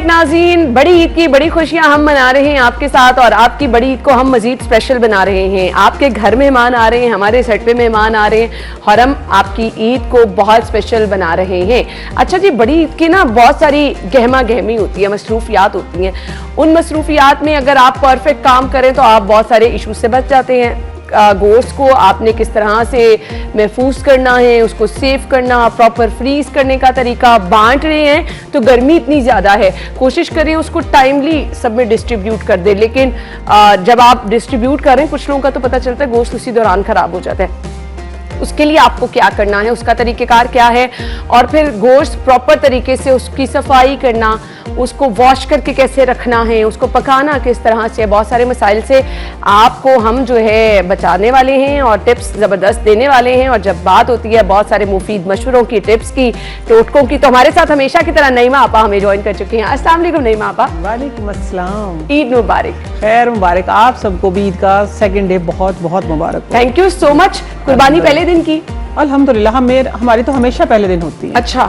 नाज़रीन, बड़ी ईद की बड़ी खुशियां हम मना रहे हैं आपके साथ, और आपकी बड़ी ईद को हम मजीद स्पेशल बना रहे हैं। आपके घर मेहमान आ रहे हैं, हमारे सेट पे मेहमान आ रहे हैं, और हम आपकी ईद को बहुत स्पेशल बना रहे हैं। अच्छा जी, बड़ी ईद की ना बहुत सारी गहमा गहमी होती है, मसरूफियात होती हैं। उन मसरूफियात में अगर आप परफेक्ट काम करें तो आप बहुत सारे इशूज से बच जाते हैं। गोश्त को आपने किस तरह से महफूज करना है, उसको सेव करना, प्रॉपर फ्रीज करने का तरीका, बांट रहे हैं तो गर्मी इतनी ज़्यादा है, कोशिश करें उसको टाइमली सब में डिस्ट्रीब्यूट कर दे। लेकिन जब आप डिस्ट्रीब्यूट करें, कुछ लोगों का तो पता चलता है गोश्त उसी दौरान ख़राब हो जाता है। उसके लिए आपको क्या करना है, उसका तरीक़ेकार क्या है, और फिर गोश्त प्रॉपर तरीके से उसकी सफाई करना, उसको वॉश करके कैसे रखना है, उसको पकाना किस तरह से, बहुत सारे मसाइल से आपको हम जो है बचाने वाले हैं और टिप्स ज़बरदस्त देने वाले हैं। और जब बात होती है बहुत सारे मुफीद मशवरों की, टिप्स की, टोटकों की, तो हमारे साथ हमेशा की तरह नईमा आपा हमें ज्वाइन कर चुकी हैं। अस्सलाम वालेकुम नईमा आपा। वालेकुम अस्सलाम। ईद मुबारक। खैर मुबारक, आप सबको भी ईद का सेकंड डे बहुत बहुत मुबारक। Thank you so much. कुर्बानी पहले दिन की? अल्हम्दुलिल्लाह, हमारी तो हमेशा पहले दिन होती है। अच्छा,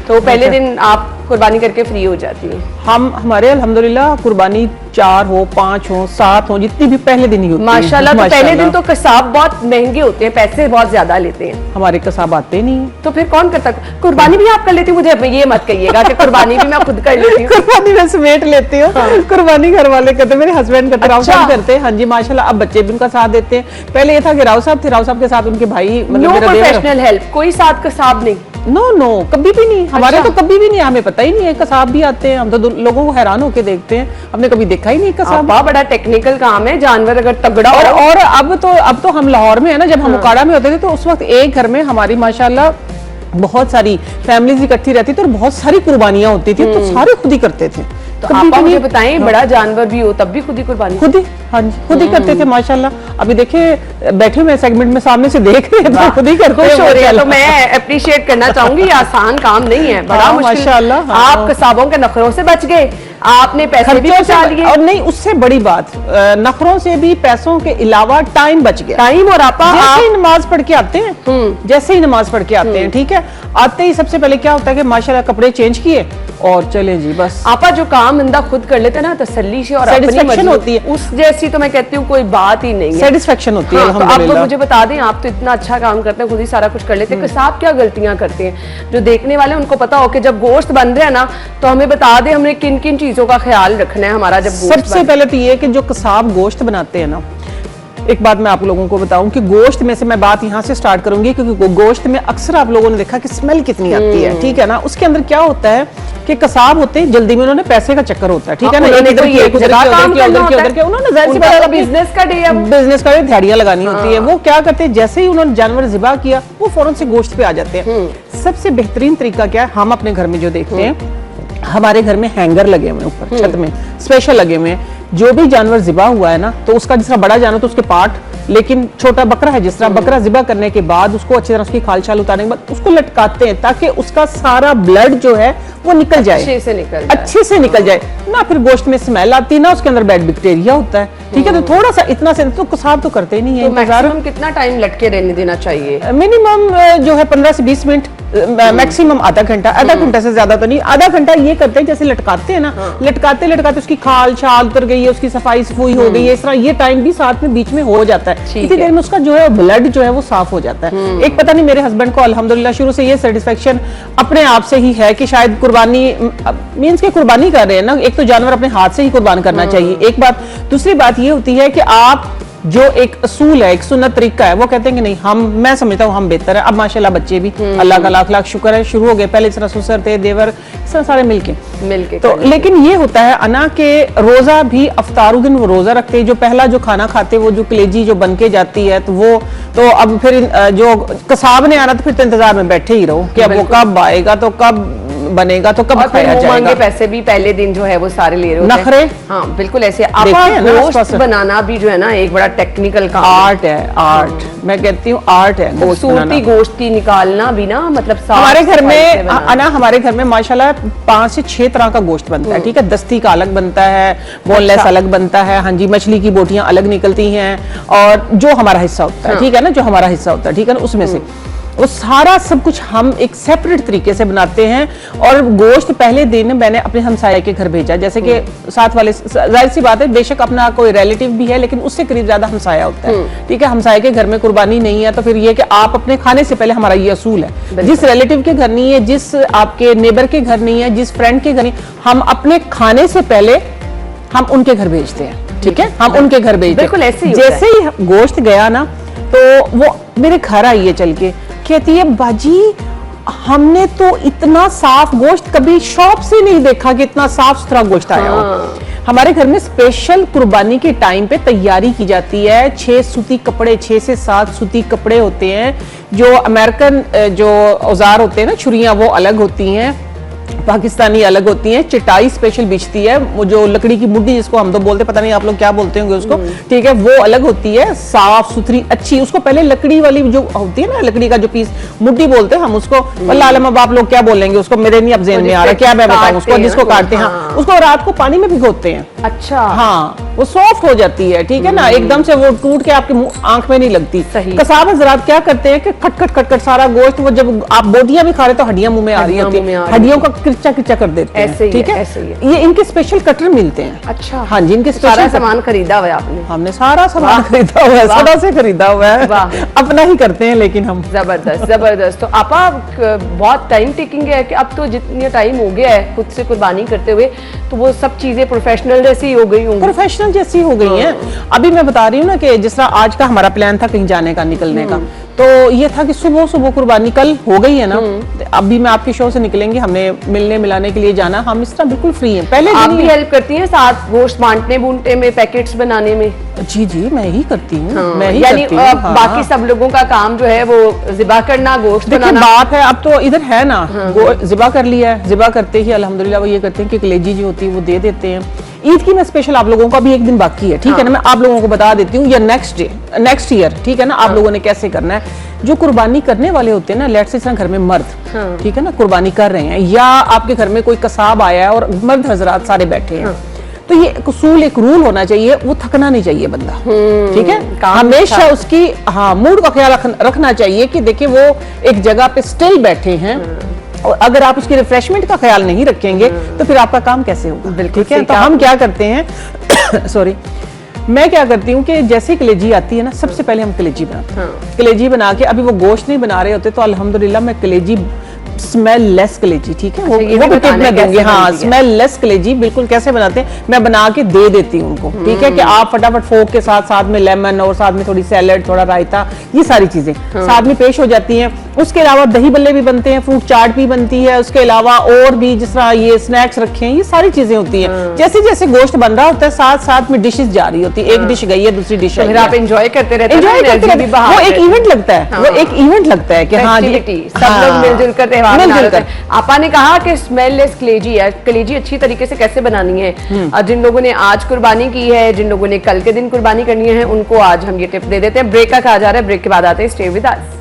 तो पहले दिन आप कुर्बानी करके फ्री हो जाती है? हमारे अल्हम्दुलिल्लाह कुर्बानी 4 हो, 5 हो, 7 हो, जितनी भी पहले दिन ही होती है माशाल्लाह। तो पहले दिन तो कसाब बहुत महंगे होते हैं, पैसे बहुत ज्यादा लेते हैं। हमारे कसाब आते नहीं है। तो फिर कौन करता? कुर्बानी भी आप कर लेती? मुझे ये मत कहिएगा कि कुर्बानी भी मैं खुद कर लेती हूँ। कुर्बानी में समेट लेती हूँ। हाँ। कुर्बानी घर वाले करते, मेरे हस्बैंड करते, राव साहब करते हैं। हाँ जी माशाल्लाह, अब बच्चे भी उनका साथ देते हैं। पहले ये था कि राव साहब थे, राव साहब के साथ उनके भाई, मतलब प्रोफेशनल हेल्प, कोई साथ कसाब नहीं? नो कभी भी नहीं। हमारे तो कभी भी नहीं, हमें पता ही नहीं है कसाब भी आते हैं। हम तो लोगों को हैरान होके देखते हैं, हमने कभी देखा ही नहीं कसाब। बड़ा टेक्निकल काम है, जानवर अगर तगड़ा और अब तो हम लाहौर में है ना, जब हम उकाड़ा में होते थे तो उस वक्त एक घर में हमारी माशाल्लाह बहुत सारी फैमिलीज इकट्ठी रहती थी और बहुत सारी कुर्बानियां होती थी, तो सारे खुद ही करते थे। तो आप मुझे बताएं, बड़ा जानवर भी हो तब भी खुद ही कुर्बानी? खुद ही, हाँ जी, खुद ही करते थे माशाल्लाह। अभी देखिए बैठे हुए सेगमेंट में सामने से देख रहे हैं तो खुद ही करते हैं। खुश हो रही है, तो मैं अप्रिशिएट करना चाहूंगी। ये आसान काम नहीं है, बड़ा मुश्किल। माशाल्लाह आप कसाबों के नखरों से बच गए, आपने पैसे भी बचा लिए। और नहीं, उससे बड़ी बात, नखरों से भी, पैसों के अलावा टाइम बच गया। टाइम। और आपा जैसे ही नमाज पढ़ के आते हैं, जैसे ही नमाज पढ़ के आते हैं, ठीक है, आते ही सबसे पहले क्या होता है कि माशाल्लाह कपड़े चेंज किए और चले जी बस। आपा जो काम बंदा खुद कर लेता है ना, तसल्ली से और सेटिस्फेक्शन होती है, उस जैसी तो मैं कहती हूँ कोई बात ही नहीं है। सेटिस्फेक्शन होती है। तो आप मुझे बता दें, आप तो इतना अच्छा काम करते हैं, खुद ही सारा कुछ कर लेते हैं, कसाब क्या गलतियां करते हैं? जो देखने वाले उनको पता हो कि जब गोश्त बन रहा है ना, तो हमें बता दें हमने किन किन चीजों का ख्याल रखना है हमारा जब गोश्त। सबसे पहले तो ये कि जो कसाब गोश्त बनाते हैं ना, एक बात मैं आप लोगों को बताऊं कि गोश्त में से मैं बात यहाँ से स्टार्ट करूंगी, क्योंकि गोश्त में अक्सर आप लोगों ने देखा कि स्मेल कितनी आती है, ठीक है ना। उसके अंदर क्या होता है कि कसाब होते हैं, जल्दी में उन्होंने पैसे का चक्कर होता है, ठीक है ना, उन्होंने बिजनेस का दिहाड़ियां लगानी होती है। वो क्या करते हैं, जैसे ही उन्होंने जानवर ज़िबा किया वो फौरन से गोश्त पे आ जाते हैं। सबसे बेहतरीन तरीका क्या है, हम अपने घर में जो देखते हैं, हमारे घर में हैंगर लगे हुए हैं ऊपर छत में, स्पेशल लगे हुए हैं। जो भी जानवर ज़िबा हुआ है ना, तो उसका जिस तरह बड़ा जानवर तो उसके पार्ट, लेकिन छोटा बकरा है जिस तरह, बकरा ज़िबा करने के बाद उसको अच्छी तरह उसकी खाल छाल उतारने के बाद उसको लटकाते हैं ताकि उसका सारा ब्लड जो है वो निकल जाए, अच्छे से निकल जाए ना। फिर गोश्त में स्मेल आती ना, उसके अंदर बैड बैक्टीरिया होता है, ठीक है। तो थोड़ा सा इतना से तो कसाब तो करते ही नहीं है। मैक्सिमम कितना टाइम लटके रहने देना चाहिए? मिनिमम जो है 15 से 20 मिनट, मैक्सिमम आधा घंटा। आधा घंटा से ज्यादा तो नहीं, आधा घंटा ये करते हैं जैसे लटकाते हैं ना, लटकाते लटकाते उसकी खाल छाल उतर गई है, उसकी सफाई सफुई हो गई है, इस तरह ये टाइम भी साथ में बीच में हो जाता है। इतनी देर में उसका जो है ब्लड जो है वो साफ हो जाता है। एक पता नहीं, मेरे हस्बैंड को अल्हम्दुलिल्लाह शुरू से ये सेटिस्फेक्शन अपने आप से ही है कि शायद कुर्बानी मीन्स के कुर्बानी कर रहे हैं ना, एक तो जानवर अपने हाथ से ही कुर्बान करना चाहिए, एक बात। दूसरी बात ये होती है कि आप जो एक असूल है, एक सुन्नत तरीका है, वो कहते हैं कि नहीं मैं समझता हूँ हम बेहतर है। अब माशाल्लाह बच्चे भी, अल्लाह का लाख लाख शुक्र है, शुरू हो गए। पहले इस तरह ससुर थे, देवर, इस तरह सारे मिलके तो, लेकिन ये होता है अना के रोजा भी अफ्तारू दिन वो रोजा रखते हैं। जो पहला जो खाना खाते, वो जो कलेजी जो बन के जाती है, तो वो तो अब फिर जो कसाब ने आना, तो फिर तो इंतजार में बैठे ही रहो कि अब वो कब आएगा, तो कब बनेगा, तो कब खाया जाएगा। पैसे भी पहले दिन जो है वो सारे ले रहे होते हैं, नखरे। हाँ बिल्कुल ऐसे। गोश्त बनाना भी जो है ना एक बड़ा टेक्निकल काम, आर्ट है, आर्ट। मैं कहती हूँ आर्ट है गोश्त की निकालना भी ना, मतलब हमारे घर में हमारे घर में माशाल्लाह 5 से 6 तरह का गोश्त बनता है, ठीक है। दस्ती का अलग बनता है, बोनलेस अलग बनता है, हाँ जी, मछली की बोटियां अलग निकलती हैं, और जो हमारा हिस्सा होता है, ठीक है ना, जो हमारा हिस्सा होता है, ठीक है ना, उसमें से वो सारा सब कुछ हम एक सेपरेट तरीके से बनाते हैं। और गोश्त पहले दिन मैंने अपने हमसाये के घर भेजा, जैसे कि साथ वाले, जाहिर सी बात है बेशक अपना कोई रिलेटिव भी है लेकिन उससे करीब ज्यादा हमसाया होता है, ठीक है। हमसाये के घर में कुर्बानी नहीं है तो फिर ये कि आप अपने खाने से पहले, हमारा ये असूल है, जिस रिलेटिव के घर नहीं है, जिस आपके नेबर के घर नहीं है, जिस फ्रेंड के घर नहीं, हम अपने खाने से पहले हम उनके घर भेजते हैं, ठीक है। हम उनके घर भेजते हैं। बिल्कुल ऐसे ही जैसे ही गोश्त गया ना तो वो मेरे घर आई है चल के, कहती है बाजी हमने तो इतना साफ गोश्त कभी शॉप से नहीं देखा कि इतना साफ सुथरा गोश्त आया हो। हमारे घर में स्पेशल कुर्बानी के टाइम पे तैयारी की जाती है। 6 सूती कपड़े, 6 से 7 सूती कपड़े होते हैं। जो अमेरिकन जो औजार होते हैं ना, छुरियां, वो अलग होती हैं, पाकिस्तानी अलग होती हैं। चटाई स्पेशल बिछती है, वो जो लकड़ी की मुड्डी जिसको हम तो बोलते, पता नहीं आप लोग क्या बोलते होंगे उसको, ठीक है, वो अलग होती है, साफ सुथरी अच्छी। उसको पहले लकड़ी वाली जो होती है ना, लकड़ी का जो पीस, मुड्डी बोलते हैं हम उसको, अल्लाह आलम अब आप लोग क्या बोलेंगे उसको, मेरे नहीं अब ज़हन में आ रहा क्या मैं बताऊं उसको, जिसको काटते हैं उसको रात को पानी में भिगोते हैं। अच्छा, हाँ, वो सॉफ्ट हो जाती है, ठीक है ना, एकदम से वो टूट के आपके मुंह आंख में नहीं लगती। कसाब हज़रात क्या करते हैं कि खट खट खट खट सारा गोश्त, वो जब आप बोटियां भी खा रहे तो हड्डियां मुंह में आ रही होती है, हड्डियों का किरचा किरचा कर देते हैं, ठीक है। ये इनके स्पेशल कटर मिलते हैं। अच्छा, हाँ जी, इनके सारा सामान खरीदा हुआ है आपने? हमने सारा सामान खरीदा हुआ है, सदा से खरीदा हुआ है, अपना ही करते हैं लेकिन हम। जबरदस्त जबरदस्त। तो आपा बहुत टाइम टेकिंग है कि अब तो जितनी टाइम हो गया है खुद से कुर्बानी करते हुए, तो वो सब चीजें प्रोफेशनल जैसी हो गई होंगी? प्रोफेशनल जैसी हो गई हैं। अभी मैं बता रही हूँ ना कि जिस तरह आज का हमारा प्लान था कहीं जाने का, निकलने का, तो ये था कि सुबह सुबह कुर्बानी कल हो गई है ना, अभी मैं आपके शो से निकलेंगे, हमने मिलने मिलाने के लिए जाना, हम इस तरह बिल्कुल फ्री हैं। पहले आप भी हेल्प करती हैं साथ गोश्त बांटने बूंटने में, पैकेट्स बनाने में? जी जी, मैं ही करती हूँ। हाँ, मैं ही यानी करती हूँ। बाकी सब लोगों का काम जो है वो ज़िबा करना, गोश्त बनाना। बात है अब तो इधर है ना, ज़िबा कर लिया है, ज़िबा करते ही अल्हम्दुलिल्लाह वो ये करते हैं कि कलेजी जो होती है वो दे देते हैं। ईद की मैं स्पेशल आप लोगों का भी एक दिन बाकी है, ठीक है ना, मैं आप लोगों को बता देती हूँ, या नेक्स्ट ईयर, ठीक है ना, आप लोगों ने कैसे करना है। जो कुर्बानी करने वाले होते हैं ना, लेट्स से घर में मर्द, ठीक है ना, कुर्बानी कर रहे हैं, या आपके घर में कोई कसाब आया है और मर्द हजरात सारे बैठे हैं, तो ये उसूल, एक रूल होना चाहिए, वो थकना नहीं चाहिए बंदा, ठीक है। हमेशा उसकी मूड का ख्याल रखना चाहिए कि देखिए वो एक जगह पे स्टिल बैठे हैं, और अगर आप उसकी रिफ्रेशमेंट का ख्याल नहीं रखेंगे तो फिर आपका काम कैसे होगा, ठीक है। तो हम क्या करते हैं सॉरी, मैं क्या करती हूँ कि जैसे कलेजी आती है ना, सबसे पहले हम कलेजी बनाते हैं। कलेजी बना के, अभी वो गोश्त नहीं बना रहे होते तो अल्हम्दुलिल्लाह मैं कलेजी, स्मेल लेस कलेजी, ठीक है, वो भी टिप मैं दूंगी। हाँ, स्मेल लेस कलेजी बिल्कुल कैसे बनाते हैं मैं बना के दे देती हूँ उनको, ठीक है, कि आप फटाफट फोक के साथ, साथ में लेमन और साथ में थोड़ी सैलड, थोड़ा रायता, ये सारी चीजें साथ में पेश हो जाती हैं। उसके अलावा दही बल्ले भी बनते हैं, फ्रूट चाट भी बनती है, उसके अलावा और भी जिस तरह ये स्नैक्स रखे हैं, ये सारी चीजें होती हैं। जैसे जैसे गोश्त बन रहा होता है साथ साथ में डिशेस जा रही होती है, एक डिश गई है दूसरी डिश, आप एंजॉय करते रहते हैं, वो एक इवेंट लगता है, वो एक इवेंट लगता है कि हाँ सब लोग मिलजुल कर त्योहार मना रहे हैं। आपा ने कहा कि स्मेललेस कलेजी है, कलेजी अच्छी तरीके से कैसे बनानी है, और जिन लोगों ने आज कुर्बानी की है, जिन लोगों ने कल के दिन कुर्बानी करनी है, उनको आज हम ये टिप दे देते हैं। ब्रेक का कहा जा रहा है, ब्रेक के बाद आते हैं, stay with us.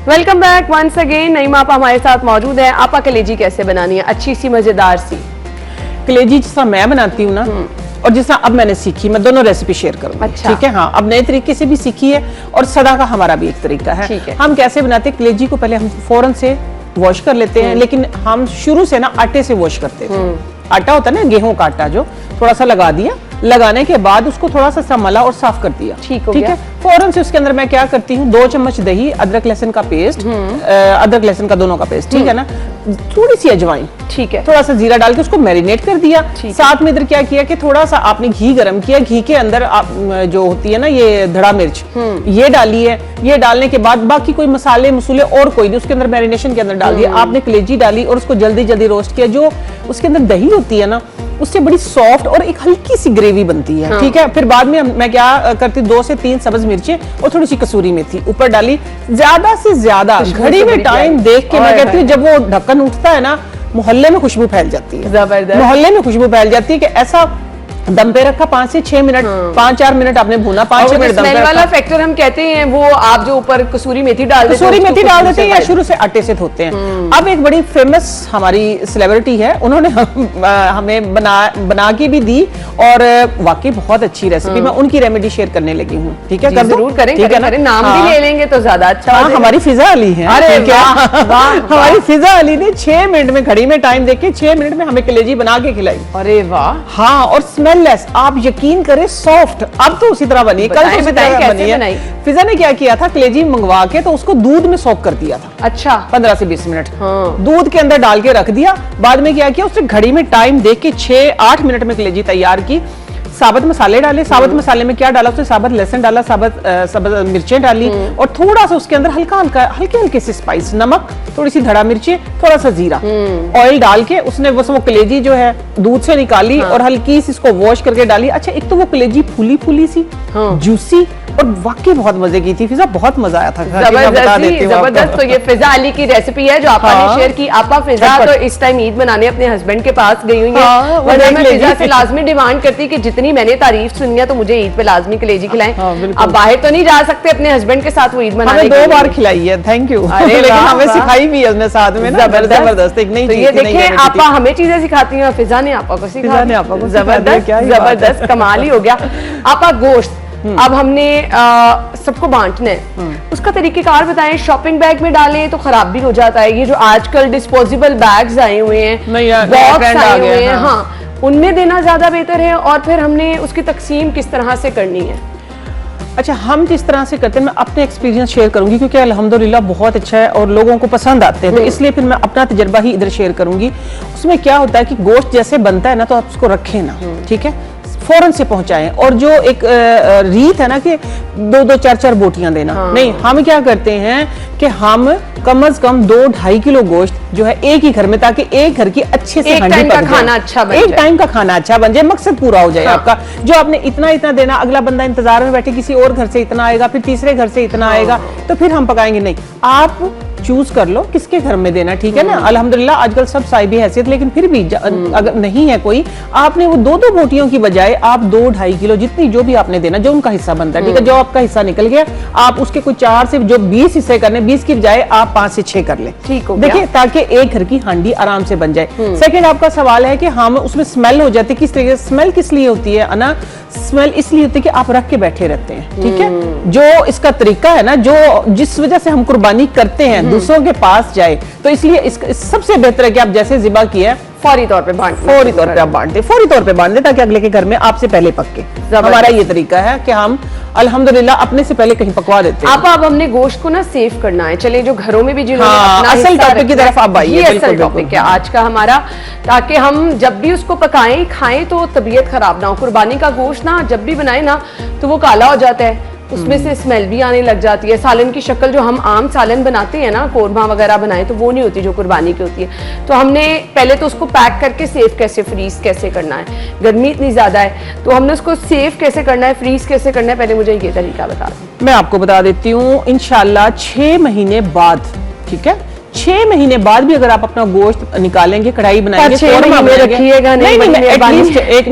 Welcome back once again. Naima आपा हमारे साथ मौजूद है। आपा कलेजी कैसे बनानी है, अच्छी सी मजेदार सी कलेजी? जिस तरह मैं बनाती हूँ ना, और जिस तरह अब मैंने सीखी, मैं दोनों रेसिपी शेयर करूंगी, अच्छा। ठीक है। हाँ, अब नए तरीके से भी सीखी है और सदा का हमारा भी एक तरीका है। हम कैसे बनाते हैं कलेजी को, पहले हम फौरन से वॉश कर लेते हैं, लेकिन हम शुरू से ना आटे से वॉश करते थे। आटा होता है ना, गेहूं का आटा, जो थोड़ा सा लगा दिया, लगाने के बाद उसको थोड़ा सा मला और साफ कर दिया, ठीक है। फौरन से उसके अंदर मैं क्या करती हूँ, 2 चम्मच दही, अदरक लहसुन का पेस्ट, अदरक लहसुन का दोनों का पेस्ट, ठीक है ना, थोड़ी सी अजवाइन, ठीक है, थोड़ा सा जीरा डाल के उसको मैरिनेट कर दिया। साथ में इधर क्या किया कि थोड़ा सा आपने घी गरम किया, घी के अंदर जो होती है ना ये धड़ा मिर्च, ये डाली है। ये डालने के बाद बाकी कोई मसाले मसूले और कोई नहीं, उसके अंदर मैरिनेशन के अंदर डाल दिया। आपने कलेजी डाली और उसको जल्दी जल्दी रोस्ट किया। जो उसके अंदर दही होती है ना, उससे बड़ी सॉफ्ट और एक हल्की सी ग्रेवी बनती है। ठीक है, फिर बाद में मैं क्या करती हूँ, 2 से 3 सब्ज मिर्चें और थोड़ी सी कसूरी मेथी ऊपर डाली, ज्यादा से ज्यादा घड़ी में टाइम देख के मैं कहती हूँ जब वो ढक्कन उठता है ना, मोहल्ले में खुशबू फैल जाती है, जबरदस्त मोहल्ले में खुशबू फैल जाती है कि ऐसा दम पे रखा 5 से 6 मिनट, 5-4 मिनट आपने भूना, 5-6 मिनट दम पे स्मेल वाला रखा। फैक्टर हम कहते हैं वो आप जो ऊपर कसूरी मेथी डाल देते हैं, कसूरी उसको मेथी डाल खुशबू देते हैं से या भर- शुरू से आटे से धोते हैं। अब एक बड़ी फेमस हमारी सेलिब्रिटी है, उन्होंने हमें बना के भी दी और वाकई बहुत अच्छी रेसिपी, मैं उनकी रेमेडी शेयर करने लगी हूँ। ठीक है, जी, कर दूं? जरूर करें, ठीक है करें, ना? करें, नाम हाँ। भी ले लेंगे तो ज्यादा अच्छा हो हाँ, जाएगा। हमारी फिजा अली है। अरे ठीक है? वाह, वाह, हमारी फिजा अली ने 6 मिनट में, घड़ी में टाइम देके 6 मिनट में हमें कलेजी बना के खिलाई। अरे वाह, हाँ, और स्मेललेस, आप यकीन करें, सॉफ्ट। अब तो उसी तरह बनी है, कल बताएं, तो उसी बताएं तरह कैसे बनी बनाई? है। फिजा ने क्या किया था, कलेजी मंगवा के तो उसको दूध में सोक कर दिया था अच्छा 15 से 20 मिनट। हाँ। दूध के अंदर डाल के रख दिया। बाद में क्या किया, उसने घड़ी में टाइम देख के 6-8 मिनट में कलेजी तैयार की। साबुत मसाले डाले, साबुत मसाले में क्या डाला, उसने साबुत लहसुन डाला, साबुत मिर्चें डाली और थोड़ा सा उसके अंदर हल्के हल्के से स्पाइस, नमक, थोड़ी सी धड़ा मिर्ची, थोड़ा सा जीरा, ऑयल डाल के उसने वो कलेजी जो है दूध से निकाली और हल्की सी इसको वॉश करके डाली। अच्छा, एक तो वो कलेजी फूली फूली सी, जूसी और वाकई बहुत मजे की थी। फिजा बहुत मजा आया था। जबरदस्त। तो ये फिजा अली की रेसिपी है जो आपा ने शेयर की। आपा फिजा तो इस टाइम ईद मनाने अपने हस्बैंड के पास गई हुई है, वरना मैं फिजा से लाजमी डिमांड करती कि जितनी मैंने तारीफ सुनी है तो मुझे ईद पे लाजमी कलेजी खिलाएं। अब बाहर तो नहीं जा सकते अपने हस्बैंड के साथ वो ईद मनाने, हमें 2 बार खिलाई है, थैंक यू। लेकिन हमें सिखाई भी है उसने साथ में ना, जबरदस्त एक नई चीज। ये देखिए, आपा हमें चीजें सिखाती हैं, फिजा ने आपा को सिखा दी। जबरदस्त, जबरदस्त, कमाल ही हो गया। आपा गोश्त अब हमने सबको बांटना है, उसका तरीकेकार बताएं। शॉपिंग बैग में डालें तो खराब भी हो जाता है, ये जो आजकल डिस्पोजेबल बैग्स आए हुए हैं, बॉक्स आए हुए हैं, हाँ, उनमें देना ज्यादा बेहतर है। और फिर हमने उसकी तकसीम किस तरह से करनी है? अच्छा, हम जिस तरह से करते हैं, मैं अपने एक्सपीरियंस शेयर करूंगी क्योंकि अल्हम्दुलिल्लाह बहुत अच्छा है और लोगों को पसंद आते हैं, तो इसलिए फिर मैं अपना तजर्बा ही इधर शेयर करूंगी। उसमें क्या होता है कि गोश्त जैसे बनता है ना, तो आप उसको रखें ना, ठीक है, फौरन से पहुंचाएं। और जो एक रीत है ना कि 2-2, 4-4 बोटियां देना, नहीं, हम क्या करते हैं कि हम कम से कम 2-2.5 किलो गोश्त जो है एक ही घर में, ताकि एक घर की अच्छे से एक टाइम का खाना अच्छा बन जाए, एक टाइम का खाना अच्छा बन जाए, मकसद पूरा हो जाए आपका। जो आपने इतना इतना देना, अगला बंदा इंतजार में बैठे, किसी और घर से इतना आएगा, फिर तीसरे घर से इतना आएगा, तो फिर हम पकाएंगे नहीं। आप चूज कर लो किसके घर में देना, ठीक है ना। अल्हम्दुलिल्लाह आजकल सब साहिबी हैसियत, लेकिन फिर भी अगर नहीं है कोई, आपने वो 2-2 बोटियों की बजाय आप 2-2.5 किलो जितनी जो भी आपने देना, जो उनका हिस्सा बनता है, ठीक है, जो आपका हिस्सा निकल गया, आप उसके कोई 4 से जो 20 हिस्से करने, 20 की बजाय आप 5 से 6 कर ले, ठीक हो देखिए, ताकि एक घर की हांडी आराम से बन जाए। सेकंड आपका सवाल है कि हम उसमें स्मेल हो जाती है, किस तरीके से स्मेल किस लिए होती है ना, स्मेल इसलिए होती है कि आप रख के बैठे रहते हैं, ठीक है। जो इसका तरीका है ना, जो जिस वजह से हम कुर्बानी करते हैं दूसरों के पास जाए, तो इसलिए सबसे बेहतर है कि आप जैसे ज़िबा किया है फौरी तौर पे बांट, फौरी तौर पे आप बांट दे, फौरी तौर पे बांट दे, ताकि अगले के घर में आपसे पहले पके। हमारा ये तरीका है कि हम अल्हम्दुलिल्लाह अपने से पहले कहीं पकवा देते हैं। अब हमने गोश्त को ना सेव करना है। चले जो घरों में भी जिन्होंने हाँ, अपना असल हिस्सा टॉपिक की रखना तरफ आप आइए, ये बिल्कुल, असल बिल्कुल। टॉपिक है आज का हमारा, ताकि हम जब भी उसको पकाएं खाएं तो तबीयत खराब ना हो। कुर्बानी का गोश्त ना जब भी बनाए ना तो वो काला हो जाता है, उसमें से स्मेल भी आने लग जाती है। सालन की शक्ल जो हम आम सालन बनाते हैं ना, कोरमा वगैरह बनाए, तो वो नहीं होती जो कुर्बानी की होती है। तो हमने पहले तो उसको पैक करके सेव कैसे, फ्रीज कैसे करना है, गर्मी इतनी ज्यादा है तो हमने उसको सेव कैसे करना है, फ्रीज कैसे करना है, पहले मुझे ये तरीका बता दें। मैं आपको बता देती हूँ, इंशाल्लाह 6 महीने बाद, ठीक है, 6 महीने बाद भी अगर आप अपना गोश्त निकालेंगे, कढ़ाई बनाएंगे, 6 महीने रखिएगा, नहीं, एक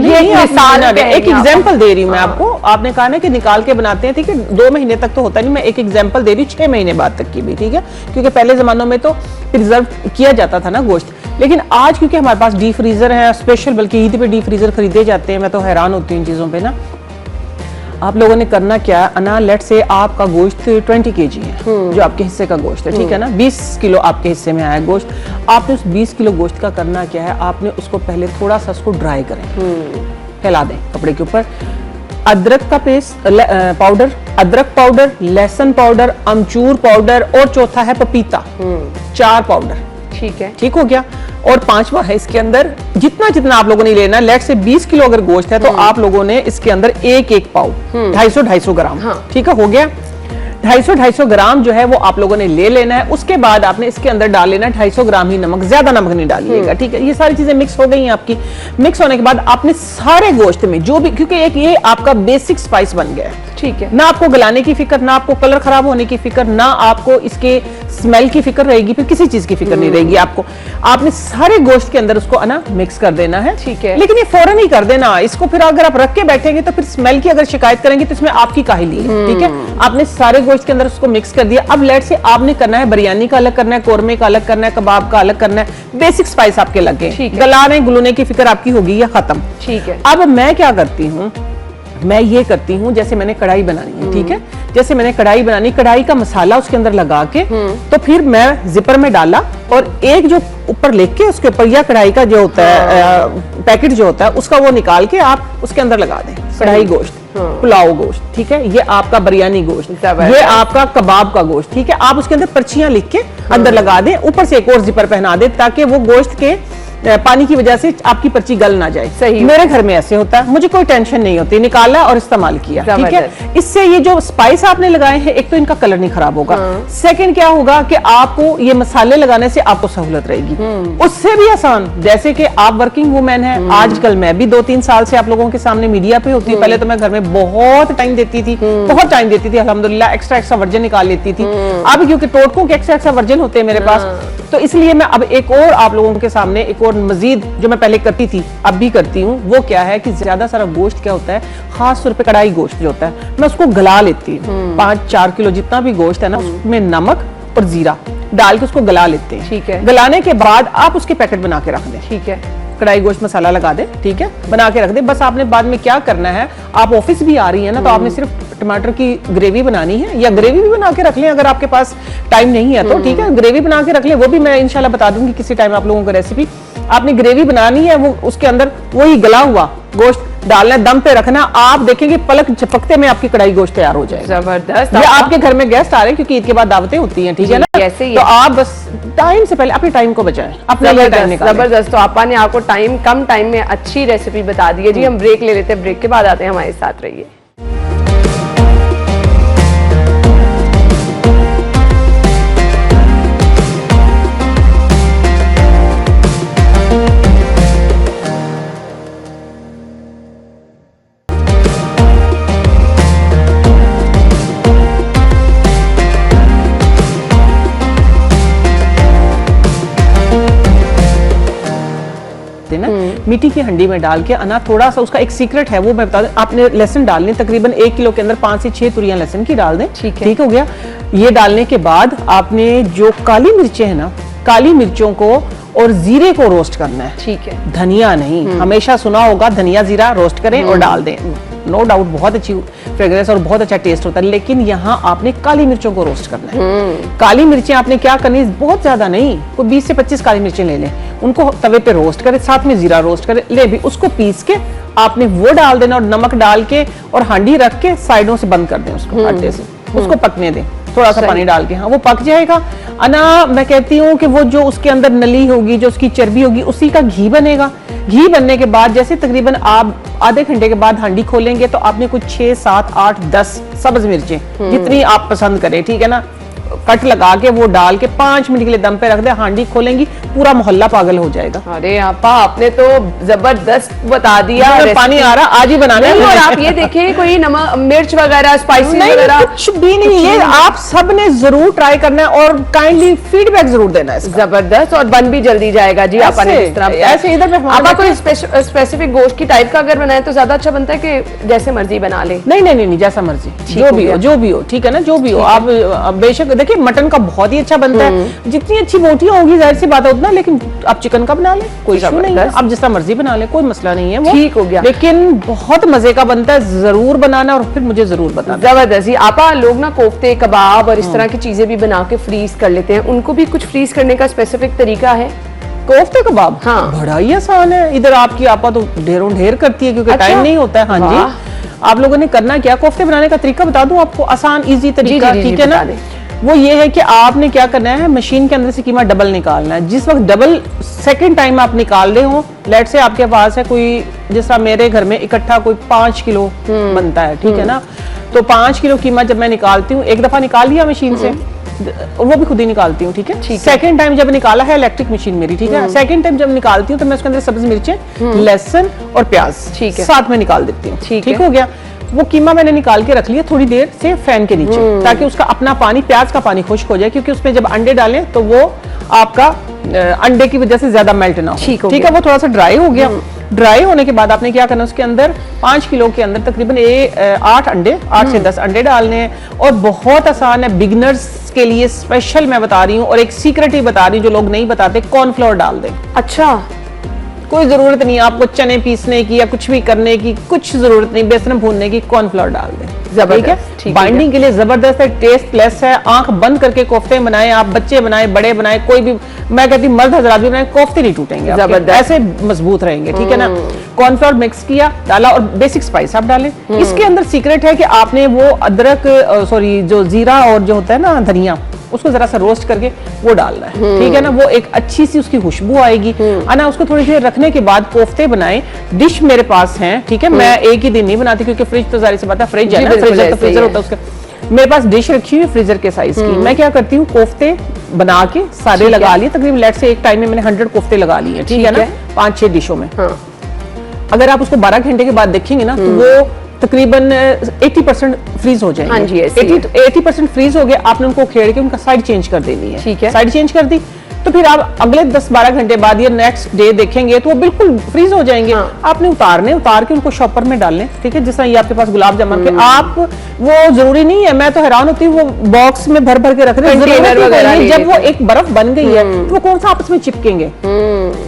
एक एग्जांपल दे रही हूँ मैं आपको। आपने कहा ना कि निकाल के बनाते हैं, ठीक है, 2 महीने तक तो होता नहीं, मैं एक एग्जांपल दे रही हूँ 6 महीने बाद तक की भी, ठीक है, क्योंकि पहले जमानों में तो प्रिजर्व किया जाता था ना गोश्त, लेकिन आज क्योंकि हमारे पास डीप फ्रीजर है स्पेशल, बल्कि ईद पे डीप फ्रीजर खरीदे जाते हैं, मैं तो हैरान होती हूँ इन चीजों पे ना। आप लोगों ने करना क्या है, अना लेट से आपका गोश्त 20 kg है, जो आपके हिस्से का गोश्त है, ठीक है ना, 20 किलो आपके हिस्से में आया गोश्त। आपने उस 20 किलो गोश्त का करना क्या है, आपने उसको पहले थोड़ा सा उसको ड्राई करें, फैला दें कपड़े के ऊपर। अदरक का पेस्ट पाउडर, अदरक पाउडर, लहसुन पाउडर, अमचूर पाउडर और चौथा है पपीता, 4 पाउडर, ठीक है, ठीक हो गया। और 5वां है इसके अंदर जितना जितना आप लोगों ने लेना, लेट से 20 किलो अगर गोश्त है तो आप लोगों ने इसके अंदर एक पाव 250 ग्राम, हाँ। ठीक है, हो गया। 250 ग्राम जो है वो आप लोगों ने ले लेना है। उसके बाद आपने इसके अंदर डाल लेना है 250 ग्राम ही नमक, ज्यादा नमक नहीं डालिएगा, ठीक है। ये सारी चीजें मिक्स हो गई हैं आपकी। मिक्स होने के बाद आपने सारे गोश्त में जो भी, क्योंकि एक ये आपका बेसिक स्पाइस बन गया है, ठीक है। ना आपको गलाने की फिक्र, ना आपको कलर खराब होने की फिक्र, ना आपको इसके स्मेल की फिक्र रहेगी, फिर किसी चीज की फिक्र नहीं रहेगी आपको। आपने सारे गोश्त के अंदर उसको ना मिक्स कर देना है, ठीक है। लेकिन ये फौरन ही कर देना इसको, फिर अगर आप रख के बैठेंगे तो फिर स्मेल की अगर शिकायत करेंगे तो इसमें आपकी काहिली है, ठीक है। आपने सारे गोश्त के अंदर उसको मिक्स कर दिया। अब लेट से आपने करना है बिरयानी का अलग करना है, कोरमे का अलग करना है, कबाब का अलग करना है, बेसिक स्पाइस आपके लग गए, गलाने गुलने की फिक्र आपकी होगी या खत्म, ठीक है। अब मैं क्या करती हूँ, मैं ये करती हूँ, जैसे मैंने कढ़ाई बनानी है, ठीक है, जैसे मैंने कढ़ाई बनानी, कढ़ाई का मसाला उसके अंदर लगा के तो फिर मैं जिपर में डाला और एक जो ऊपर लेके उसके ऊपर या कढ़ाई का जो होता है पैकेट जो होता है उसका वो निकाल के आप उसके अंदर लगा दें। कढ़ाई गोश्त, पुलाव गोश्त, ठीक है, ये आपका बिरयानी गोश्त, ये आपका कबाब का गोश्त, ठीक है। आप उसके अंदर पर्चियां लिख के अंदर लगा दें, ऊपर से एक और जिपर पहना दें ताकि वो गोश्त के पानी की वजह से आपकी पर्ची गल ना जाए। सही। मेरे घर में ऐसे होता है, मुझे कोई टेंशन नहीं होती, निकाला और इस्तेमाल किया, ठीक है। इससे ये जो स्पाइस आपने लगाए हैं, एक तो इनका कलर नहीं खराब होगा, सेकंड क्या होगा कि आपको ये मसाले लगाने से आपको सहूलत रहेगी। उससे भी आसान, जैसे कि आप वर्किंग वुमेन है, आजकल मैं भी 2-3 साल से आप लोगों के सामने मीडिया पे होती हूँ। पहले तो मैं घर में बहुत टाइम देती थी, बहुत टाइम देती थी, अल्हम्दुलिल्लाह एक्स्ट्रा वर्जन निकाल लेती थी। अब क्योंकि टोटकों के एक्स्ट्रा वर्जन होते हैं मेरे पास, तो इसलिए मैं अब एक और आप लोगों के सामने एक और मजीद जो मैं पहले करती थी अब भी करती हूँ, वो क्या है कि ज्यादा सारा गोश्त क्या होता है, खास तौर पे कढ़ाई गोश्त जो होता है, मैं उसको गला लेती हूँ। 5-4 किलो जितना भी गोश्त है ना, उसमें नमक और जीरा डाल के उसको गला लेते हैं, ठीक है। गलाने के बाद आप उसके पैकेट बना के रख दें, ठीक है। कढ़ाई गोश्त मसाला लगा दे, ठीक है, बना के रख दे। बस आपने बाद में क्या करना है, आप ऑफिस भी आ रही है ना, तो आपने सिर्फ टमाटर की ग्रेवी बनानी है, या ग्रेवी भी बना के रख लें अगर आपके पास टाइम नहीं है तो, ठीक है, ग्रेवी बना के रख लें। वो भी मैं इंशाल्लाह बता दूंगी किसी टाइम आप लोगों को रेसिपी। आपने ग्रेवी बनानी है, वो उसके अंदर वही गला हुआ गोश्त डालना है, दम पे रखना। आप देखेंगे पलक झपकते में आपकी कढ़ाई गोश्त तैयार हो जाएगा। जबरदस्त। ये आपके घर में गेस्ट आ रहे हैं क्योंकि ईद के बाद दावतें होती हैं, ठीक है ना, तो आप बस टाइम से पहले अपने टाइम को बचाएं, अपने लिए टाइम निकालें। जबरदस्त। तो आपा ने आपको कम टाइम में अच्छी रेसिपी बता दी है जी। हम ब्रेक ले लेते हैं, ब्रेक के बाद आते हैं, हमारे साथ रहिए। ना मिट्टी की हंडी में डाल के अना, थोड़ा सा उसका एक सीक्रेट है वो मैं बता दूं, आपने लहसुन डालने तकरीबन 1 किलो के अंदर 5 से 6 तुरियां लहसुन की डाल दें, ठीक हो गया। ये डालने के बाद आपने जो काली मिर्चें हैं ना, काली मिर्चों को और जीरे को रोस्ट करना है, ठीक है, धनिया नहीं। हमेशा सुना होगा धनिया जीरा रोस्ट करें और डाल दें, नो डाउट बहुत अच्छी फ्रेग्रेंस और बहुत अच्छा टेस्ट होता है, लेकिन यहाँ आपने काली मिर्चों को रोस्ट करना है। काली मिर्चें आपने क्या करनी, बहुत ज्यादा नहीं, कोई 20 से 25 काली मिर्चें ले लें, उनको तवे पे रोस्ट करें, साथ में जीरा रोस्ट करें, ले भी उसको पीस के आपने वो डाल देना और नमक डाल के और हांडी रख के साइडों से बंद कर दें उसको, आटे से उसको पकने दें, थोड़ा सा पानी डाल के, हाँ वो पक जाएगा। अना मैं कहती हूँ कि वो जो उसके अंदर नली होगी, जो उसकी चर्बी होगी, उसी का घी बनेगा। घी बनने के बाद जैसे तकरीबन आप आधे घंटे के बाद हांडी खोलेंगे तो आपने कुछ 6, 7, 8, 10 सब्ज मिर्चें जितनी आप पसंद करें, ठीक है ना, कट लगा के वो डाल के 5 मिनट के लिए दम पे रख दे। हांडी खोलेंगी पूरा मोहल्ला पागल हो जाएगा। अरे आपा आपने तो जबरदस्त बता दिया, पानी आ रहा आज ही बनाने। और आप ये देखिए कोई नमक मिर्च वगैरह स्पाइसी वगैरह कुछ भी नहीं, ये आप सब ने जरूर ट्राई करना है और काइंडली फीडबैक जरूर देना है। जबरदस्त, और बन भी जल्दी जाएगा जी। आपा ने ऐसे इधर आपा कोई स्पेसिफिक गोश्त की टाइप का अगर बनाए तो ज्यादा अच्छा बनता है कि जैसे मर्जी बना ले? नहीं, जैसा मर्जी, जो भी हो, ठीक है ना, जो भी हो आप बेशक। देखिए मटन का बहुत ही अच्छा बनता है, जितनी अच्छी बोटियां होगी जाहिर सी बात है उतना, लेकिन आप चिकन का बना लें, कोई इशू नहीं है, आप जितना मर्जी बना लें, कोई मसला नहीं है, वो ठीक हो गया। लेकिन बहुत मजे का बनता है, जरूर बनाना और फिर मुझे जरूर बताना। जबरदस्त। आपा लोग ना कोफ्ते, कबाब और इस तरह की चीजें भी बना के फ्रीज कर लेते हैं, उनको भी कुछ फ्रीज करने का स्पेसिफिक तरीका है? कोफ्ते कबाब हाँ बड़ा ही आसान है। इधर आपकी आपा तो ढेर करती है क्योंकि टाइम नहीं होता है। हाँ जी, आप लोगों ने करना क्या, कोफ्ते बनाने का तरीका बता दूं आपको, आसान इजी तरीका, ठीक है ना। वो ये है कि आपने क्या करना है, मशीन के अंदर से कीमा डबल निकालना है। जिस वक्त डबल सेकंड टाइम आप निकाल रहे हो, लेट से आपके पास है कोई, जिस तरह मेरे घर में इकट्ठा कोई 5 किलो बनता है, ठीक है ना, तो 5 किलो कीमा जब मैं निकालती हूँ, एक दफा निकाल लिया मशीन से, वो भी खुद ही निकालती हूँ, ठीक है। सेकंड टाइम जब निकाला है, इलेक्ट्रिक मशीन मेरी, ठीक है, सेकंड टाइम जब निकालती हूँ तो मैं उसके अंदर सब्ज मिर्चें, लहसुन और प्याज साथ में निकाल देती हूँ, ठीक हो गया। वो कीमा मैंने निकाल के रख लिया थोड़ी देर से फैन के नीचे, ताकि उसका अपना पानी, प्याज का पानी खुश्क हो जाए, क्योंकि उसमें जब अंडे डालें तो वो आपका अंडे की वजह से ज्यादा मेल्ट ना हो, ठीक है। वो थोड़ा सा ड्राई हो गया। ड्राई होने के बाद आपने क्या करना, उसके अंदर 5 किलो के अंदर तकरीबन 8 से 10 अंडे डालने हैं। और बहुत आसान है, बिगिनर्स के लिए स्पेशल मैं बता रही हूँ, और एक सीक्रेट ही बता रही हूँ जो लोग नहीं बताते, कॉर्नफ्लोर डाल दें। अच्छा, कोई जरूरत नहीं आपको चने पीसने की या कुछ भी करने की, कुछ जरूरत नहीं, बेसन भूनने की, कॉर्नफ्लोर डाल दें, ठीक है। बाइंडिंग के लिए जबरदस्त है, टेस्ट प्लस है। आंख बंद करके कोफ्ते बनाएं आप, बच्चे बनाएं, बड़े बनाएं, कोई भी, मैं कहती हूँ मर्द हजरात भी बनाएं, कोफ्ते नहीं टूटेंगे, ऐसे मजबूत रहेंगे, ठीक है ना। कॉर्नफ्लोर मिक्स किया, डाला, और बेसिक स्पाइस आप डालें। इसके अंदर सीक्रेट है कि आपने वो अदरक, सॉरी, जो जीरा और जो होता है ना धनिया, उसको जरा सा रोस्ट करके वो डालना है, ठीक है ना। वो एक अच्छी सी उसकी खुशबू आएगी, ना। उसको थोड़ी देर रखने के बाद कोफ्ते बनाएं। डिश मेरे पास है, ठीक है, मैं एक ही दिन नहीं बनाती, क्योंकि फ्रिज तो जाहिर सी बात है, फ्रिज है ना, फ्रीजर तो फ्रीजर होता है उसका। मेरे पास डिश रखी हुई फ्रीजर के साइज की। मैं क्या करती हूँ, कोफ्ते बना के सारे लगा लिए, तकरीबन लेट से एक टाइम में मैंने 100 कोफ्ते लगा लिए, ठीक है ना, 5-6 डिशों में। अगर आप उसको 12 घंटे के बाद देखेंगे ना, तो वो तकरीबन 80% फ्रीज हो जाएंगे। हाँ जी, 80% फ्रीज हो गए, आपने उनको खेड़ के उनका साइड चेंज कर देनी है, ठीक है। साइड चेंज कर दी तो फिर आप अगले 10-12 घंटे बाद या नेक्स्ट डे देखेंगे तो वो बिल्कुल फ्रीज हो जाएंगे। आपने उतार के उनको शॉपर में डालने, ठीक है। जिस तरह ये आपके पास गुलाब जामुन के, आप वो जरूरी नहीं है, मैं तो हैरान होती हूँ, वो बॉक्स में भर के रख रहे हैं, जब वो एक बर्फ बन गई है तो वो कौन सा आपस में चिपकेंगे।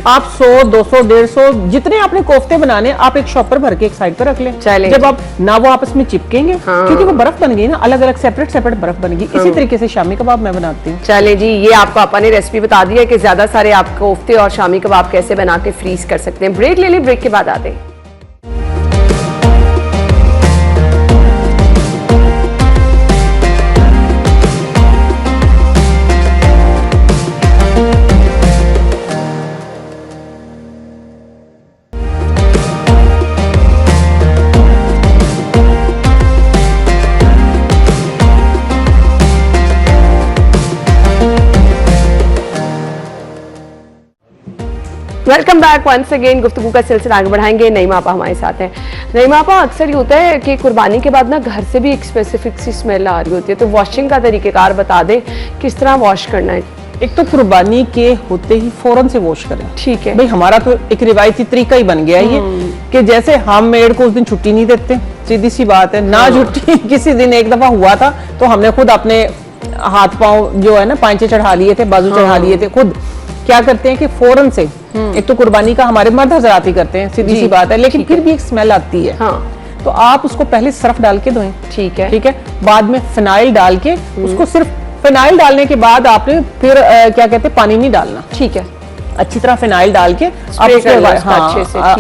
आप 100, 200, 150 जितने आपने कोफ्ते बनाने, आप एक शॉपर भर के एक साइड पर रख लें, जब आप ना वो आपस में चिपकेंगे, क्योंकि वो बर्फ बन गई ना, अलग अलग सेपरेट बर्फ बन गई। इसी तरीके से शामी कबाब मैं बनाती हूँ। चले जी, ये आपको आपा ने रेसिपी बता दी है कि ज्यादा सारे आप कोफ्ते और शामी कबाब कैसे बना के फ्रीज कर सकते हैं। ब्रेक ले लें, ब्रेक के बाद आते हैं। Welcome back once again. गुफ्तगू का सिलसिला आगे बढ़ाएंगे। नईमा आपा हमारे साथ हैं। नईमा आपा, अक्सर ये होता है कि कुर्बानी के बाद ना घर से भी एक स्पेसिफिक सी स्मेल आ रही होती है, तो वॉशिंग का तरीकेकार बता दें, किस तरह वॉश करना है। एक तो कुर्बानी के होते ही फौरन से वॉश करें, ठीक है भाई। हमारा तो एक रिवायती तरीका ही बन गया ये कि जैसे हम मेड को उस दिन छुट्टी नहीं देते, सीधी सी बात है ना, छुट्टी किसी दिन एक दफा हुआ था तो हमने खुद अपने हाथ पांव जो है ना पांचे चढ़ा लिए थे, बाजू चढ़ा लिए थे, खुद क्या करते हैं कि फौरन से, एक तो कुर्बानी का हमारे मर्द हजरात ही करते हैं, सीधी सी बात है, लेकिन फिर भी एक स्मेल आती है। तो आप उसको पहले सर्फ डाल के धोएं, ठीक है। बाद में फिनाइल डाल के उसको, सिर्फ फिनाइल डालने के बाद आपने फिर क्या कहते हैं, पानी नहीं डालना, ठीक है। अच्छी तरह फिनाइल डाल के आप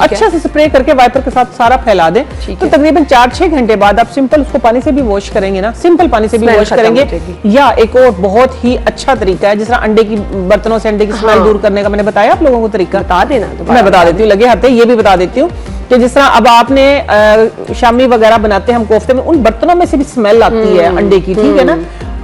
अच्छे से स्प्रे करके वाइपर के साथ सारा फैला दें। तो तकरीबन 4-6 घंटे बाद आप सिंपल उसको पानी से भी वॉश करेंगे ना, सिंपल पानी से भी वॉश करेंगे। या एक और बहुत ही अच्छा तरीका है, जिस तरह अंडे की बर्तनों से अंडे की स्मेल दूर करने का मैंने बताया आप लोगों को तरीका, बता देना तो मैं बता देती हूँ, लगे हाथ ये भी बता देती हूँ कि जिस तरह अब आपने शामी वगैरह बनाते हैं हम कोफ्ते में, उन बर्तनों में से भी स्मेल आती है अंडे की, ठीक है ना।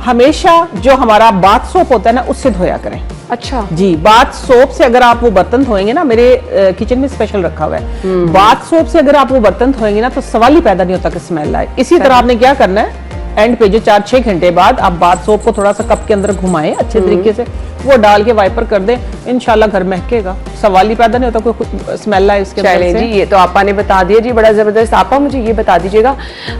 हमेशा जो हमारा बाथ सोप होता है ना, उससे धोया करें। अच्छा जी, बाथ सोप से अगर आप वो बर्तन धोएंगे ना, मेरे किचन में स्पेशल रखा हुआ है, बाथ सोप से अगर आप वो बर्तन धोएंगे ना, तो सवाल ही पैदा नहीं होता कि स्मेल आए। इसी तरह आपने क्या करना है, एंड पे जो 4-6 घंटे बाद आप बाथ सोप को थोड़ा सा कप के अंदर घुमाएं अच्छे तरीके से, वो डाल के वाइपर कर दें, इंशाल्लाह घर महकेगा, सवाल ही पैदा नहीं होता कोई स्मेल आए इसके अंदर से। जी, ये तो आपा ने बता दिया जी, बड़ा जबरदस्त। आपा मुझे ये बता दीजिएगा,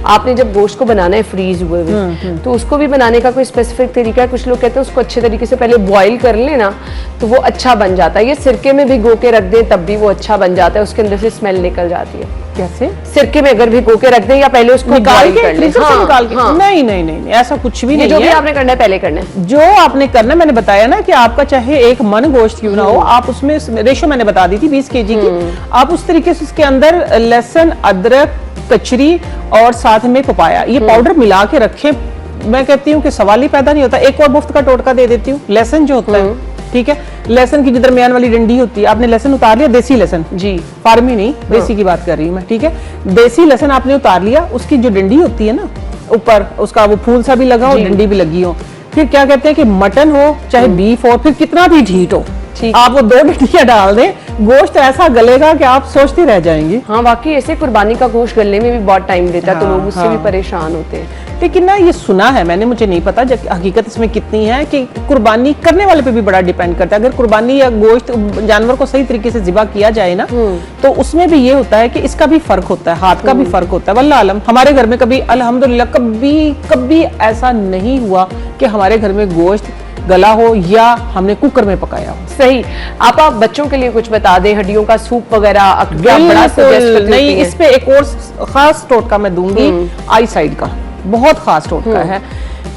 आपने जब गोश्त को बनाना है फ्रीज हुए हुए, तो उसको भी बनाने का कोई स्पेसिफिक तरीका है? कुछ लोग कहते हैं उसको अच्छे तरीके से पहले बॉईल कर लेना तो वो अच्छा बन जाता है, ये सिरके में भी गो के रख दें तब भी वो अच्छा बन जाता है, उसके अंदर से स्मेल निकल जाती है। कैसे? सिरके में अगर भी गो के रख दें या पहले उसको निकाल के निकाल के? नहीं नहीं नहीं, ऐसा कुछ भी नहीं है। जो भी आपने करना है पहले करना है, जो आपने करना है, मैंने बताया ना कि आपका चाहे एक मन गोश्त क्यों ना हो, आप उसमें रेशो मैंने बता दी थी 20 kg की, आप उस तरीके से उसके अंदर लहसुन, अदरक, कचरी और साथ में पपाया, ये पाउडर मिला के रखें। मैं कहती हूँ कि सवाल ही पैदा नहीं होता। एक और मुफ्त का टोटका दे देती हूँ, लहसुन जो होता है, ठीक है, लहसुन की जो दरमियान वाली डंडी होती है, आपने लहसुन उतार लिया, देसी लहसुन जी, फार्मी नहीं, देसी की बात कर रही हूँ मैं, ठीक है। देसी लहसुन आपने उतार लिया, उसकी जो डंडी होती है ना, ऊपर उसका वो फूल सा भी लगा हो, डंडी भी लगी हो। फिर क्या कहते हैं कि मटन हो चाहे बीफ हो, फिर कितना भी ढीठ हो, आप वो 2 डंडियां डाल दें, गोश्त ऐसा गलेगा कि आप सोचते रह जाएंगे। हाँ वाकई ऐसे कुर्बानी का गोश्त गलने में भी बहुत टाइम लेता है, तो लोग उससे भी परेशान होते हैं। लेकिन ना ये सुना है मैंने, मुझे नहीं पता हकीकत इसमें कितनी है, कि कुर्बानी करने वाले पे भी बड़ा डिपेंड करता है। अगर कुर्बानी या गोश्त जानवर को सही तरीके से ज़िबा किया जाए ना, तो उसमें भी ये होता है कि इसका भी फर्क होता है, हाथ का भी फर्क होता है। वल्लाह आलम हमारे घर में कभी अल्हम्दुलिल्लाह कभी ऐसा नहीं हुआ कि हमारे घर में गोश्त गला हो या हमने कुकर में पकाया हो। सही। आप बच्चों के लिए कुछ बता दें, हड्डियों का सूप वगैरह बड़ा सजेस्ट करती नहीं, इस पे एक और खास टोटका मैं दूंगी, आई साइड का बहुत खास टोटका है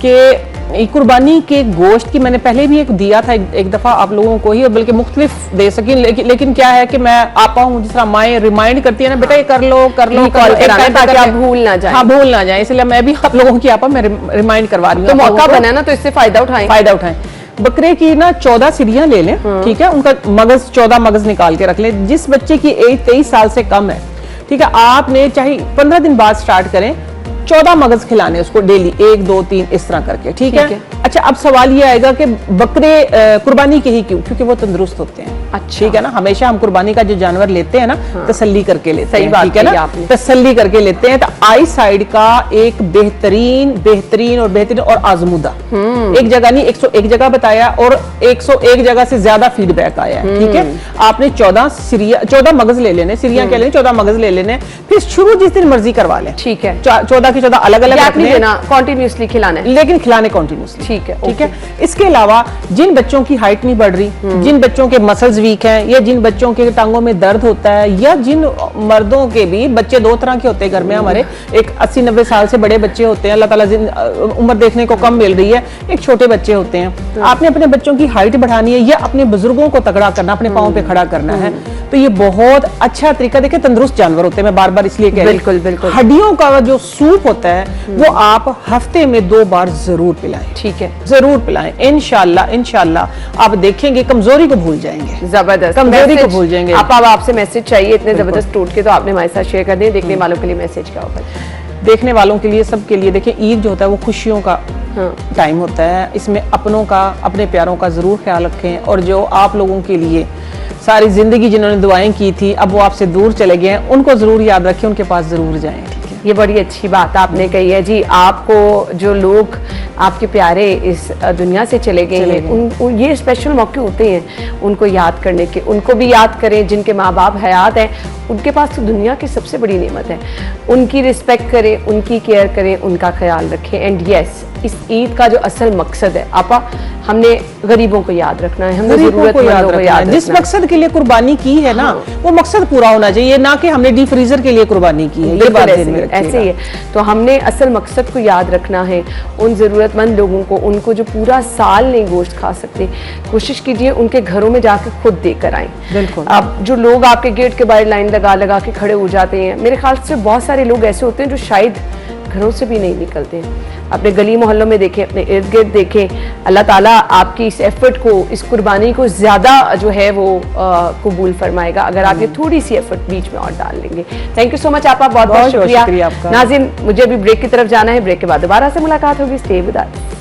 कि कुर्बानी के गोश्त की मैंने पहले भी एक दिया था एक दफा आप लोगों को ही, बल्कि मुख्तलिफ दे सकी, लेकिन क्या है कि मैं आपा हूँ, जिस तरह माएँ रिमाइंड करती है ना, बेटा ये कर लो कॉल कराना ताकि आप भूल ना जाए। हाँ, भूल ना जाए, इसलिए मैं भी आप लोगों की आपा मैं रिमाइंड करवा रही हूँ। तो मौका बना ना, तो इससे फायदा उठाएं। बकरे की ना 14 सिरियां ले लें, ठीक है, उनका मगज 14 मगज निकाल के रख लें। जिस बच्चे की एज 23 साल से कम है, ठीक है, आपने चाहे 15 दिन बाद स्टार्ट करें, 14 मगज खिलाने उसको डेली, 1 2 3 इस तरह करके, ठीक है। अच्छा, अब सवाल ये आएगा कि बकरे कुर्बानी के ही क्यों? क्योंकि वो तंदुरुस्त होते हैं। अच्छा, ठीक है ना, हमेशा हम कुर्बानी का जो जानवर लेते हैं ना, तसल्ली करके लेते हैं। सही बात ठीक है ना, तसल्ली करके लेते हैं। तो आई साइड का एक बेहतरीन और आजमूदा, एक जगह नहीं 101 जगह बताया, और 101 जगह से ज्यादा फीडबैक आया है। ठीक है, आपने 14 मगज ले लेने, सिरियां क्या लेने, 14 मगज ले लेने, फिर शुरू जिस दिन मर्जी करवा लें। ठीक है, 14 के 14 अलग अलग रखने, कंटिन्यूअसली खिलाना है, लेकिन खिलाने कंटिन्यूअसली। ठीक है, ठीक है। इसके अलावा जिन बच्चों की हाइट नहीं बढ़ रही, जिन बच्चों के मसल्स वीक हैं, या जिन बच्चों के टांगों में दर्द होता है, या जिन मर्दों के भी बच्चे 2 तरह के होते हैं घर में हमारे, एक 80-90 साल से बड़े बच्चे होते हैं, अल्लाह ताला उम्र देखने को कम मिल रही है, एक छोटे बच्चे होते हैं। आपने अपने बच्चों की हाइट बढ़ानी है या अपने बुजुर्गों को तगड़ा करना, अपने पांव पे खड़ा करना है, तो ये बहुत अच्छा तरीका। देखिए, तंदुरुस्त जानवर होते हैं, मैं बार बार इसलिए कह रही हूं, बिल्कुल। हड्डियों का जो सूप होता है वो आप हफ्ते में 2 बार जरूर पिलाएं। ठीक है, जरूर पिलाएं। इंशाल्लाह आप देखेंगे कमजोरी को भूल जाएंगे, जबरदस्त कमजोरी को भूल जाएंगे। आपसे मैसेज चाहिए इतने जबरदस्त टूट के, तो आपने हमारे साथ शेयर कर दें। देखने वालों के लिए मैसेज क्या होगा? देखने वालों के लिए, सबके लिए, देखिए ईद जो होता है वो खुशियों का टाइम होता है। इसमें अपनों का, अपने प्यारों का जरूर ख्याल रखें, और जो आप लोगों के लिए सारी जिंदगी जिन्होंने दुआएं की थी, अब वो आपसे दूर चले गए हैं, उनको जरूर याद रखें, उनके पास जरूर जाएं। ठीक है, ये बड़ी अच्छी बात आपने कही है जी। आपको जो लोग आपके प्यारे इस दुनिया से चले गए हैं, ये स्पेशल मौके होते हैं उनको याद करने के। उनको भी याद करें जिनके माँ बाप हयात हैं, उनके पास तो दुनिया की सबसे बड़ी नेमत है। उनकी रिस्पेक्ट करें, उनकी केयर करें, उनका ख्याल रखें। एंड यस, इस ईद का जो असल मकसद है आपा, हमने गरीबों को याद रखना है, हमने जरूरतमंदों को याद जिस मकसद के लिए कुर्बानी की है ना, वो मकसद पूरा होना चाहिए, ना कि हमने डीप फ्रीजर के लिए कुर्बानी की है। ये बात ऐसे ही है। तो हमने असल मकसद को याद रखना है। उन जरूरतमंद लोगों को, उनको जो पूरा साल नहीं गोश्त खा सकते, कोशिश कीजिए उनके घरों में जाकर खुद देकर आएं। बिल्कुल। अब जो लोग आपके गेट के बाहर लाइन लगा के खड़े हो जाते हैं, मेरे ख्याल से बहुत सारे लोग ऐसे होते हैं जो शायद घरों से भी नहीं निकलते हैं। अपने गली मोहल्लों में देखें, अपने इर्द गिर्द देखें। अल्लाह ताला आपकी इस एफर्ट को, इस कुर्बानी को ज़्यादा जो है वो कबूल फरमाएगा, अगर आप ये थोड़ी सी एफर्ट बीच में और डाल लेंगे। थैंक यू सो मच आपका, बहुत बहुत शुक्रिया। नाज़रीन, मुझे अभी ब्रेक की तरफ जाना है, ब्रेक के बाद दोबारा से मुलाकात होगी। Stay with us.